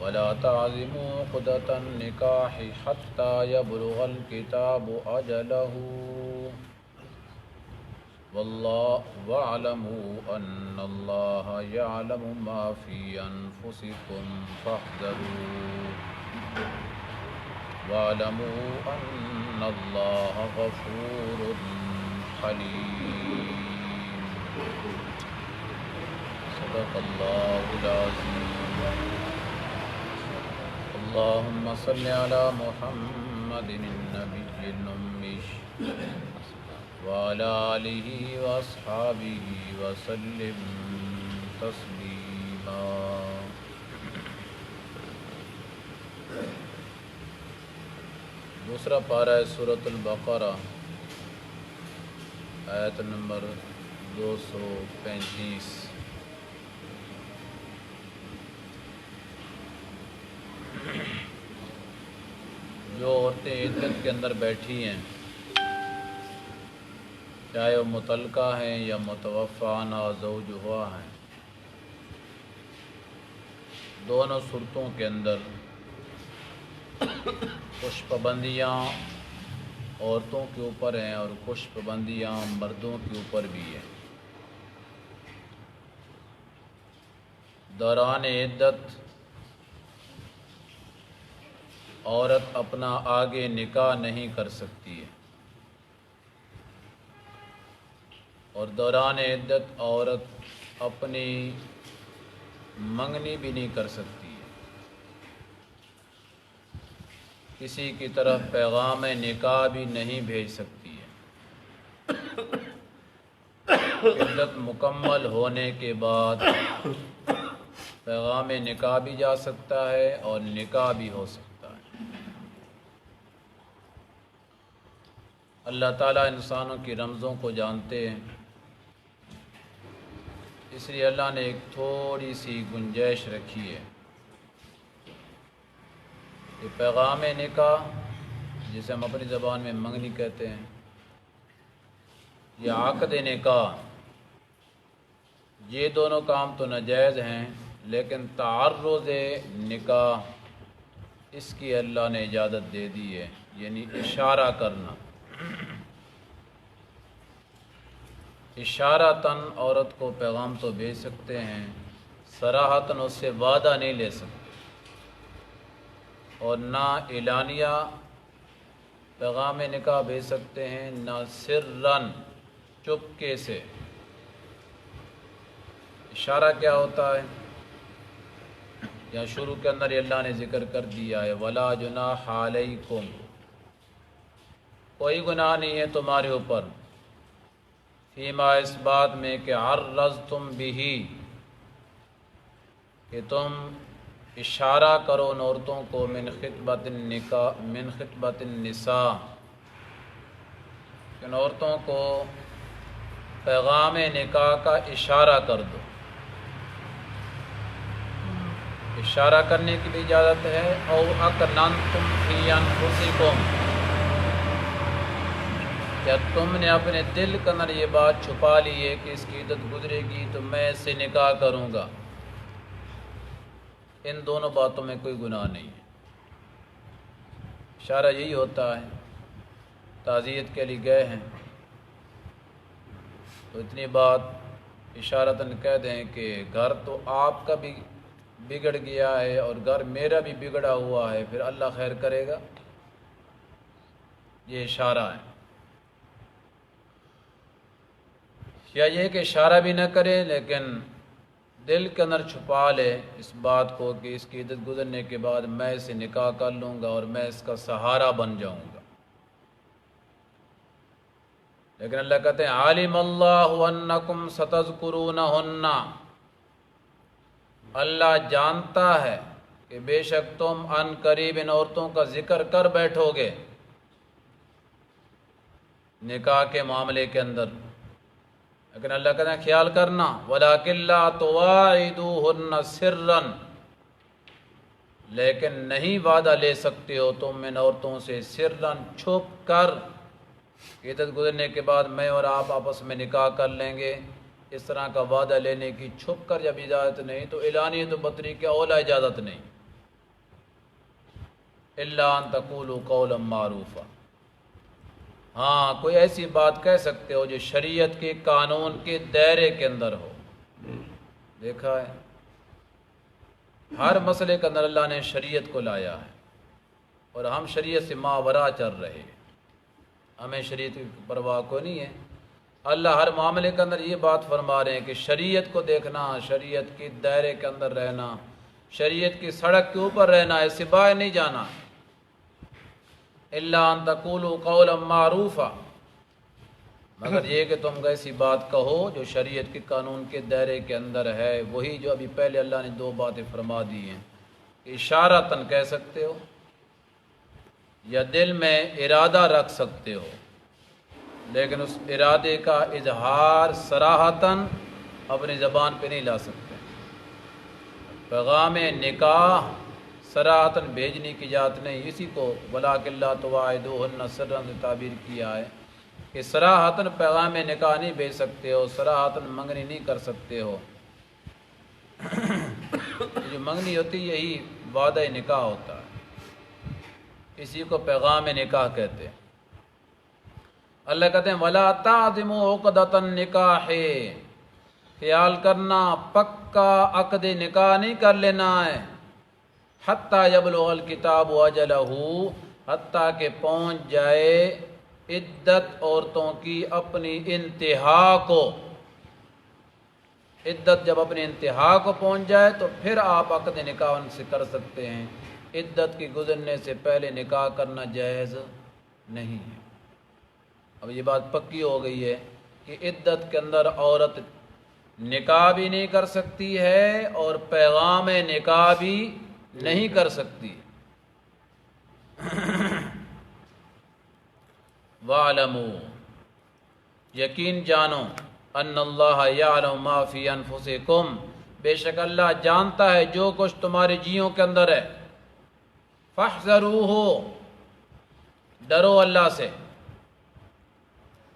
ولا تعزموا عقدة النكاح حتى يبلغ الكتاب أجله والله واعلموا أن الله يعلم ما في أنفسكم فاحذروه واعلموا أن الله غفور حليم صدق الله العظيم اللهم صل على محمد النبي الأمي وعلى آله وأصحابه وسلم تسليما دوسرا پارہ سورۃ البقرہ آیت نمبر 235۔ جو عورتیں عدت کے اندر بیٹھی ہیں، چاہے وہ مطلقہ ہیں یا متوفانہ زوج ہوا ہیں، دونوں صورتوں کے اندر کچھ پابندیاں عورتوں کے اوپر ہیں اور کچھ پابندیاں مردوں کے اوپر بھی ہیں۔ دوران عدت عورت اپنا آگے نکاح نہیں کر سکتی ہے، اور دوران عدت عورت اپنی منگنی بھی نہیں کر سکتی ہے، کسی کی طرف پیغام نکاح بھی نہیں بھیج سکتی ہے۔ عدت مکمل ہونے کے بعد پیغام نکاح بھی جا سکتا ہے اور نکاح بھی ہو سکتا ہے۔ اللہ تعالیٰ انسانوں کی رمزوں کو جانتے ہیں، اس لیے اللہ نے ایک تھوڑی سی گنجائش رکھی ہے کہ پیغام نکاح، جسے ہم اپنی زبان میں منگنی کہتے ہیں، یا عقد نکاح، یہ دونوں کام تو ناجائز ہیں، لیکن تعرض نکاح اس کی اللہ نے اجازت دے دی ہے، یعنی اشارہ کرنا۔ اشارتاً عورت کو پیغام تو بھیج سکتے ہیں، صراحتاً اس سے وعدہ نہیں لے سکتے، اور نہ اعلانیہ پیغام نکاح بھیج سکتے ہیں، نہ سرًا چپکے سے۔ اشارہ کیا ہوتا ہے؟ یا شروع کے اندر ہی اللہ نے ذکر کر دیا ہے وَلَا جُنَاحَ عَلَيْكُمْ، کوئی گناہ نہیں ہے تمہارے اوپر، فیما اس بات میں کہ عرضتم بہ، کہ تم اشارہ کرو ان عورتوں کو من خطبۃ النساء، ان عورتوں کو پیغام نکاح کا اشارہ کر دو۔ اشارہ کرنے کی بھی اجازت ہے، او اکننتم فی انفسکم، کیا تم نے اپنے دل کے اندر یہ بات چھپا لی ہے کہ اس کی عدت گزرے گی تو میں اس سے نکاح کروں گا، ان دونوں باتوں میں کوئی گناہ نہیں ہے۔ اشارہ یہی ہوتا ہے، تعزیت کے لیے گئے ہیں تو اتنی بات اشارتاً کہہ دیں کہ گھر تو آپ کا بھی بگڑ گیا ہے اور گھر میرا بھی بگڑا ہوا ہے، پھر اللہ خیر کرے گا، یہ اشارہ ہے۔ یا یہ کہ اشارہ بھی نہ کرے لیکن دل کے اندر چھپا لے اس بات کو کہ اس کی عدت گزرنے کے بعد میں اسے نکاح کر لوں گا اور میں اس کا سہارا بن جاؤں گا۔ لیکن اللہ کہتے ہیں عالم اللہ انکم ستذکرونہن، اللہ جانتا ہے کہ بے شک تم ان قریب ان عورتوں کا ذکر کر بیٹھو گے نکاح کے معاملے کے اندر، لیکن اللہ کہتے ہیں خیال کرنا وَلَٰكِن لَا تُوَاعِدُوهُنَّ سِرًّا، لیکن نہیں وعدہ لے سکتے ہو تم ان عورتوں سے سرًا چھپ کر، عدت گزرنے کے بعد میں اور آپ آپس میں نکاح کر لیں گے، اس طرح کا وعدہ لینے کی چھپ کر جب اجازت نہیں تو اعلانی تو بطری کے اولا اجازت نہیں۔ الا ان تقولوا قولا معروفا، ہاں کوئی ایسی بات کہہ سکتے ہو جو شریعت کے قانون کے دائرے کے اندر ہو۔ دیکھا ہے ہر مسئلے کے اندر اللہ نے شریعت کو لایا ہے، اور ہم شریعت سے ماورا چل رہے ہیں، ہمیں شریعت کی پرواہ کو نہیں ہے۔ اللہ ہر معاملے کے اندر یہ بات فرما رہے ہیں کہ شریعت کو دیکھنا، شریعت کے دائرے کے اندر رہنا، شریعت کی سڑک کے اوپر رہنا ہے، سوائے نہیں جانا۔ الا ان تقولوا قولا معروفا، مگر یہ کہ تم ایسی بات کہو جو شریعت کے قانون کے دائرے کے اندر ہے، وہی جو ابھی پہلے اللہ نے دو باتیں فرما دی ہیں۔ اشارتاً کہہ سکتے ہو یا دل میں ارادہ رکھ سکتے ہو، لیکن اس ارادے کا اظہار صراحتاً اپنی زبان پہ نہیں لا سکتے۔ پیغام نکاح صراحتاً بھیجنے کی اجازت نہیں، اسی کو وَلَٰكِن لَا تُوَاعِدُوهُنَّ سِرًّا سے تعبیر کیا ہے کہ صراحتاً پیغام نکاح نہیں بھیج سکتے ہو، صراحتاً منگنی نہیں کر سکتے ہو۔ جو منگنی ہوتی ہے یہی وعدہ نکاح ہوتا ہے، اسی کو پیغام نکاح کہتے ہیں۔ اللہ کہتے ہیں وَلَا تَعْزِمُوا عُقْدَةَ النِّكَاحِ، خیال کرنا پکا عقد نکاح نہیں کر لینا ہے، حتیٰ یبلغ الکتاب اجلہ، حتیٰ کہ پہنچ جائے عدت عورتوں کی اپنی انتہا کو۔ عدت جب اپنی انتہا کو پہنچ جائے تو پھر آپ عقد نکاح ان سے کر سکتے ہیں، عدت کے گزرنے سے پہلے نکاح کرنا جائز نہیں ہے۔ اب یہ بات پکی ہو گئی ہے کہ عدت کے اندر عورت نکاح بھی نہیں کر سکتی ہے اور پیغام نکاح بھی نہیں کر سکتی۔ وَاعْلَمُوا، یقین جانو، ان اللہ یعلم ما فی انفسکم، بے شک اللہ جانتا ہے جو کچھ تمہارے جیوں کے اندر ہے۔ فاحذروہ، ڈرو اللہ سے،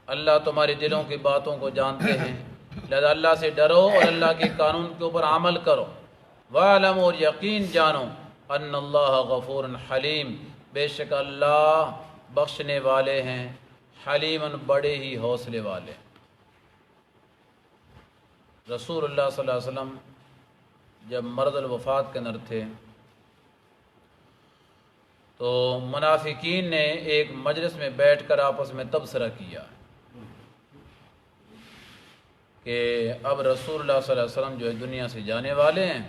اللہ تمہاری دلوں کی باتوں کو جانتے ہیں، لہذا اللہ سے ڈرو اور اللہ کے قانون کے اوپر عمل کرو۔ وَاعْلَمُوا، اور یقین جانو، ان اللہ غفور حلیم، بے شک اللہ بخشنے والے ہیں، حلیم بڑے ہی حوصلے والے۔ رسول اللہ صلی اللہ علیہ وسلم جب مرض الوفات کے اندر تھے تو منافقین نے ایک مجلس میں بیٹھ کر آپس میں تبصرہ کیا کہ اب رسول اللہ صلی اللہ علیہ وسلم جو ہے دنیا سے جانے والے ہیں،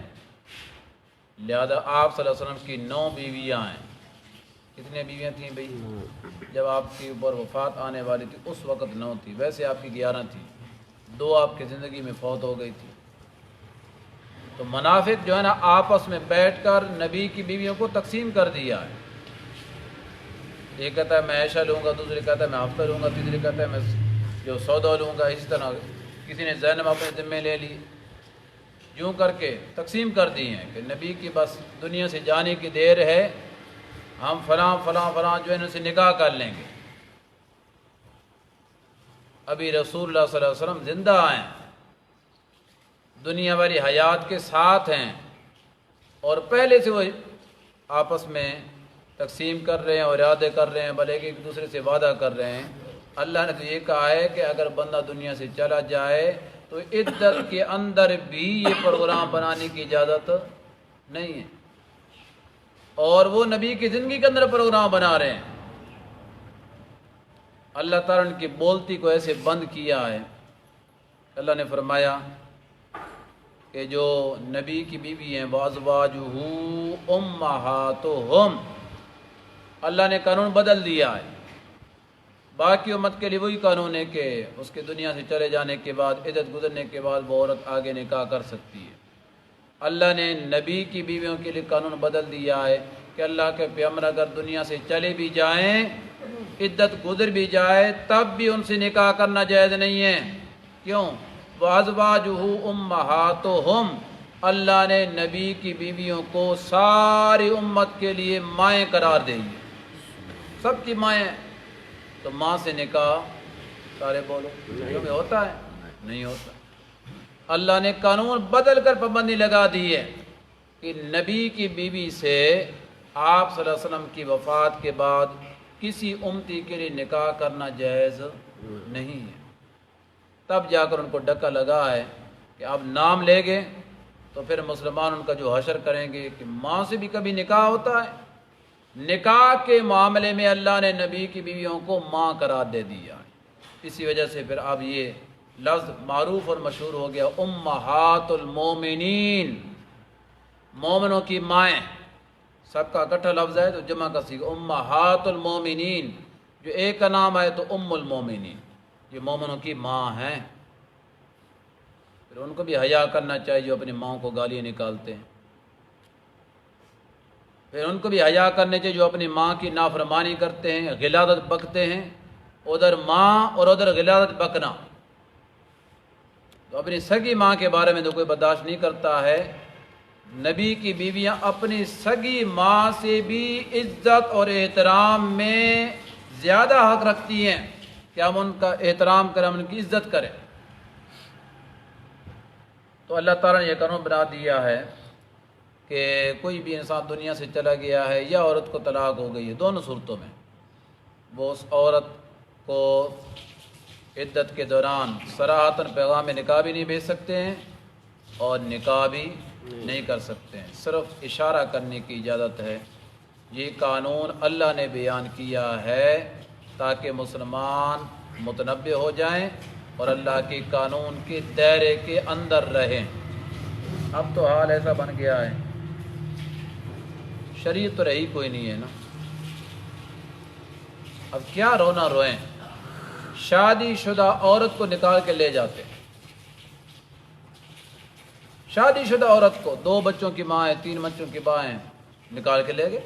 لہذا آپ صلی اللہ علیہ وسلم کی 9 بیویاں ہیں۔ کتنے بیویاں تھیں بھئی؟ جب آپ کے اوپر وفات آنے والی تھی اس وقت 9 تھی، ویسے آپ کی 11 تھی، 2 آپ کی زندگی میں فوت ہو گئی تھی۔ تو منافق جو ہے نا آپس میں بیٹھ کر نبی کی بیویوں کو تقسیم کر دیا ہے۔ ایک کہتا ہے میں عائشہ لوں گا، دوسرے کہتا ہے میں حفصہ لوں گا، تیسرے کہتا ہے میں جو سودا لوں گا، اسی طرح کسی نے زینب اپنے ذمے لے لی، یوں کر کے تقسیم کر دی ہیں کہ نبی کی بس دنیا سے جانے کی دیر ہے، ہم فلاں فلاں فلاں جو ہے ان سے نکاح کر لیں گے۔ ابھی رسول اللہ صلی اللہ علیہ وسلم زندہ ہیں، دنیا والی حیات کے ساتھ ہیں، اور پہلے سے وہ آپس میں تقسیم کر رہے ہیں اور ارادے کر رہے ہیں، بلکہ ایک دوسرے سے وعدہ کر رہے ہیں۔ اللہ نے تو یہ کہا ہے کہ اگر بندہ دنیا سے چلا جائے تو عدت کے اندر بھی یہ پروگرام بنانے کی اجازت نہیں ہے، اور وہ نبی کی زندگی کے اندر پروگرام بنا رہے ہیں۔ اللہ تعالیٰ نے کی بولتی کو ایسے بند کیا ہے، اللہ نے فرمایا کہ جو نبی کی بیوی ہیں وَأَزْوَاجُهُ أُمَّهَاتُهُمْ، اللہ نے قانون بدل دیا ہے۔ باقی امت کے لیے وہی قانون ہے کہ اس کے دنیا سے چلے جانے کے بعد عدت گزرنے کے بعد وہ عورت آگے نکاح کر سکتی ہے۔ اللہ نے نبی کی بیویوں کے لیے قانون بدل دیا ہے کہ اللہ کے پیغمبر اگر دنیا سے چلے بھی جائیں، عدت گزر بھی جائے، تب بھی ان سے نکاح کرنا جائز نہیں ہے۔ کیوں؟ وَأَزْوَاجُهُ أُمَّهَاتُهُمْ، اللہ نے نبی کی بیویوں کو ساری امت کے لیے مائیں قرار دے دی، سب کی مائیں۔ تو ماں سے نکاح سارے بولو میں ہوتا ہے؟ نہیں ہوتا۔ اللہ نے قانون بدل کر پابندی لگا دی ہے کہ نبی کی بیوی سے آپ صلی اللہ علیہ وسلم کی وفات کے بعد کسی امتی کے لیے نکاح کرنا جائز نہیں ہے۔ تب جا کر ان کو ڈکا لگا ہے کہ اب نام لے گے تو پھر مسلمان ان کا جو حشر کریں گے کہ ماں سے بھی کبھی نکاح ہوتا ہے۔ نکاح کے معاملے میں اللہ نے نبی کی بیویوں کو ماں قرار دے دیا، اسی وجہ سے پھر اب یہ لفظ معروف اور مشہور ہو گیا امہات المومنین، مومنوں کی مائیں، سب کا اکٹھا لفظ ہے تو جمع کا صیغہ امہات المومنین، جو ایک کا نام ہے تو ام المومنین، یہ مومنوں کی ماں ہیں۔ پھر ان کو بھی حیا کرنا چاہیے جو اپنی ماں کو گالیاں نکالتے ہیں، پھر ان کو بھی حیا کرنے چاہیے جو اپنی ماں کی نافرمانی کرتے ہیں، غلاظت بکتے ہیں، ادھر ماں اور ادھر غلاظت بکنا۔ تو اپنی سگی ماں کے بارے میں تو کوئی برداشت نہیں کرتا ہے، نبی کی بیویاں اپنی سگی ماں سے بھی عزت اور احترام میں زیادہ حق رکھتی ہیں کہ ہم ان کا احترام کریں، ہم ان کی عزت کریں۔ تو اللہ تعالیٰ نے یہ قانون بنا دیا ہے کہ کوئی بھی انسان دنیا سے چلا گیا ہے یا عورت کو طلاق ہو گئی ہے، دونوں صورتوں میں وہ اس عورت کو عدت کے دوران صراحتاً پیغام نکاح بھی نہیں بھیج سکتے ہیں اور نکاح بھی نہیں کر سکتے ہیں، صرف اشارہ کرنے کی اجازت ہے۔ یہ قانون اللہ نے بیان کیا ہے تاکہ مسلمان متنبہ ہو جائیں اور اللہ کے قانون کے دائرے کے اندر رہیں۔ اب تو حال ایسا بن گیا ہے، شریعت تو رہی کوئی نہیں ہے نا، اب کیا رونا روئیں۔ شادی شدہ عورت کو نکال کے لے جاتے، شادی شدہ عورت کو 2 بچوں کی ماں ہے، 3 بچوں کی ماں ہے، نکال کے لے گئے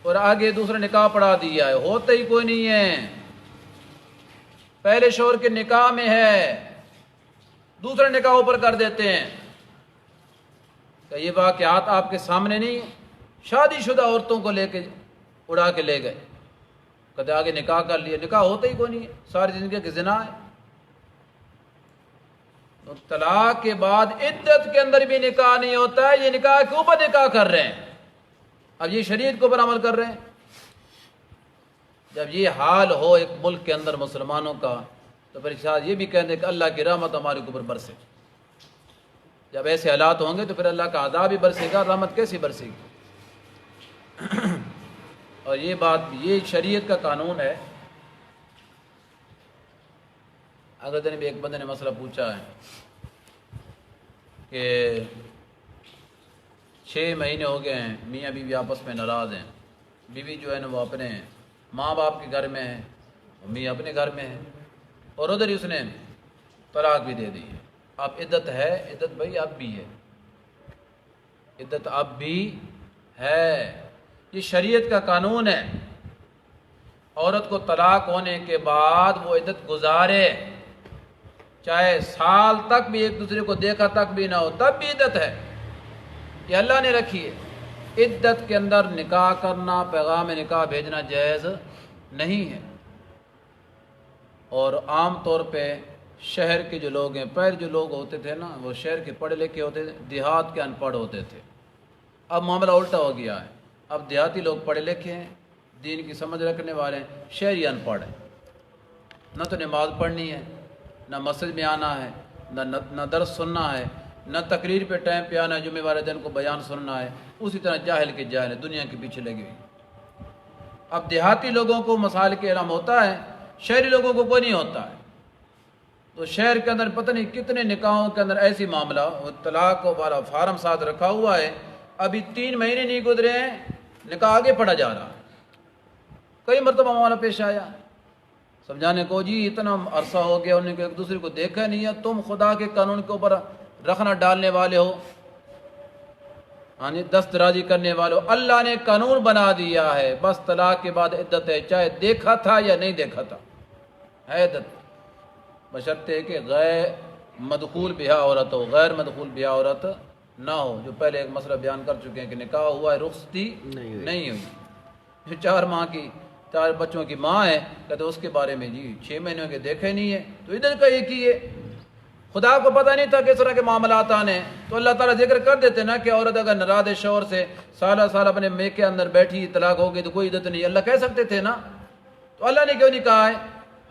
اور آگے دوسرا نکاح پڑھا دیا ہے، ہوتا ہی کوئی نہیں ہے، پہلے شوہر کے نکاح میں ہے، دوسرا نکاح اوپر کر دیتے ہیں۔ کہ یہ واقعات آپ کے سامنے نہیں ہیں؟ شادی شدہ عورتوں کو لے کے اڑا کے لے گئے، کہتے آگے نکاح کر لیا، نکاح ہوتا ہی کوئی نہیں ہے، ساری زندگی کی زنا ہے۔ تو طلاق کے بعد عدت کے اندر بھی نکاح نہیں ہوتا ہے، یہ نکاح کے اوپر نکاح کر رہے ہیں، اب یہ شریعت کے اوپر عمل کر رہے ہیں۔ جب یہ حال ہو ایک ملک کے اندر مسلمانوں کا تو پھر شاید یہ بھی کہہ دیں کہ اللہ کی رحمت ہمارے اوپر برسے۔ جب ایسے حالات ہوں گے تو پھر اللہ کا عذاب بھی برسے گا، رحمت کیسی برسے گی؟ اور یہ بات، یہ شریعت کا قانون ہے۔ اگر دن بھی ایک بندے نے مسئلہ پوچھا ہے کہ 6 مہینے ہو گئے ہیں میاں بیوی آپس میں ناراض ہیں، بیوی جو ہے نا وہ اپنے ماں باپ کے گھر میں ہے، میاں اپنے گھر میں ہے، اور ادھر ہی اس نے طلاق بھی دے دی ہے۔ اب عدت ہے، عدت بھائی اب بھی ہے، عدت اب بھی ہے، یہ شریعت کا قانون ہے۔ عورت کو طلاق ہونے کے بعد وہ عدت گزارے، چاہے سال تک بھی ایک دوسرے کو دیکھا تک بھی نہ ہو، تب بھی عدت ہے، یہ اللہ نے رکھی ہے۔ عدت کے اندر نکاح کرنا، پیغام نکاح بھیجنا جائز نہیں ہے۔ اور عام طور پہ شہر کے جو لوگ ہیں، پہلے جو لوگ ہوتے تھے نا وہ شہر کے پڑھے لکھے ہوتے تھے، دیہات کے ان پڑھ ہوتے تھے۔ اب معاملہ الٹا ہو گیا ہے، اب دیہاتی لوگ پڑھے لکھے ہیں، دین کی سمجھ رکھنے والے ہیں، شہری ان پڑھ ہیں، نہ تو نماز پڑھنی ہے، نہ مسجد میں آنا ہے، نہ درس سننا ہے، نہ تقریر پہ ٹائم پہ آنا ہے، جمعہ والے دن کو بیان سننا ہے، اسی طرح جاہل کے جاہل ہے، دنیا کے پیچھے لگی ہوئی۔ اب دیہاتی لوگوں کو مسائل کے علم ہوتا ہے، شہری لوگوں کو کوئی نہیں ہوتا ہے۔ تو شہر کے اندر پتہ نہیں کتنے نکاحوں کے اندر ایسی معاملہ، وہ طلاق والا فارم ساتھ رکھا ہوا ہے، ابھی 3 مہینے نہیں گزرے ہیں، نکاح آگے پڑھا جا رہا ہے۔ کئی مرتبہ معاملہ پیش آیا، سمجھانے کو جی اتنا عرصہ ہو گیا انہیں ایک دوسرے کو دیکھا نہیں ہے، تم خدا کے قانون کے اوپر رکھنا ڈالنے والے ہو، یعنی دست درازی کرنے والے ہو۔ اللہ نے قانون بنا دیا ہے، بس طلاق کے بعد عدت ہے، چاہے دیکھا تھا یا نہیں دیکھا تھا، ہے عدت، بشرطے کہ غیر مدخول بہا عورت ہو، غیر مدخول بہا عورت نہ ہو۔ جو پہلے ایک مسئلہ بیان کر چکے ہیں کہ نکاح ہوا ہے، رخصتی نہیں ہوئی، جو 4 ماہ کی 4 بچوں کی ماں ہے، کہتے اس کے بارے میں جی 6 مہینوں کے دیکھے نہیں ہے، تو ادھر کا ایک ہی ہے، خدا کو پتہ نہیں تھا کہ اس طرح کے معاملات آنے، تو اللہ تعالیٰ ذکر کر دیتے نا کہ عورت اگر ناراض شوہر سے سالہ سال اپنے میکے اندر بیٹھی طلاق ہوگی تو کوئی عدت نہیں، اللہ کہہ سکتے تھے نا، تو اللہ نے کیوں نہیں کہا ہے؟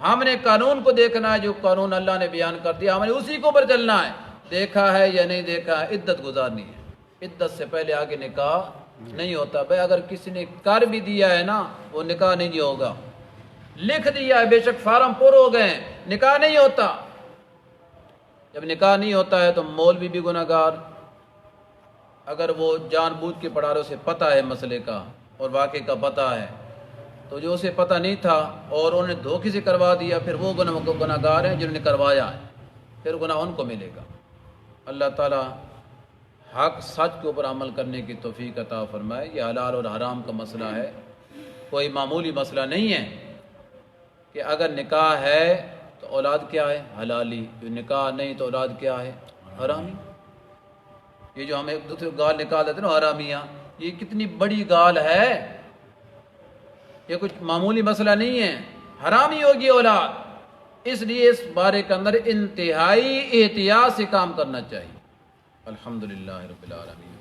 ہم نے قانون کو دیکھنا ہے، جو قانون اللہ نے بیان کر دیا ہم نے اسی کو پر چلنا ہے، دیکھا ہے یا نہیں دیکھا ہے، عدت گزارنی ہے، عدت سے پہلے آگے نکاح نہیں ہوتا۔ بھائی اگر کسی نے کر بھی دیا ہے نا وہ نکاح نہیں ہوگا، لکھ دیا ہے بے شک فارم پر ہو گئے، نکاح نہیں ہوتا۔ جب نکاح نہیں ہوتا ہے تو مولوی بھی گناہ گار، اگر وہ جان بوجھ کے پڑھا رہے، اسے پتہ ہے مسئلے کا اور واقعے کا پتہ ہے، تو جو اسے پتہ نہیں تھا اور انہوں نے دھوکے سے کروا دیا، پھر وہ گناہ گار ہیں جنہوں نے کروایا ہے، پھر گناہ ان کو ملے گا۔ اللہ تعالیٰ حق سچ کے اوپر عمل کرنے کی توفیق عطا فرمائے۔ یہ حلال اور حرام کا مسئلہ ہے، کوئی معمولی مسئلہ نہیں ہے کہ اگر نکاح ہے تو اولاد کیا ہے؟ حلالی، جو نکاح نہیں تو اولاد کیا ہے؟ حرامی۔ یہ جو ہم ایک دوسرے کو گال نکال دیتے ہیں نا حرامیاں، یہ کتنی بڑی گال ہے، یہ کچھ معمولی مسئلہ نہیں ہے، حرامی ہوگی اولاد۔ اس لیے اس بارے کے اندر انتہائی احتیاط سے کام کرنا چاہیے۔ الحمدللہ رب العالمین۔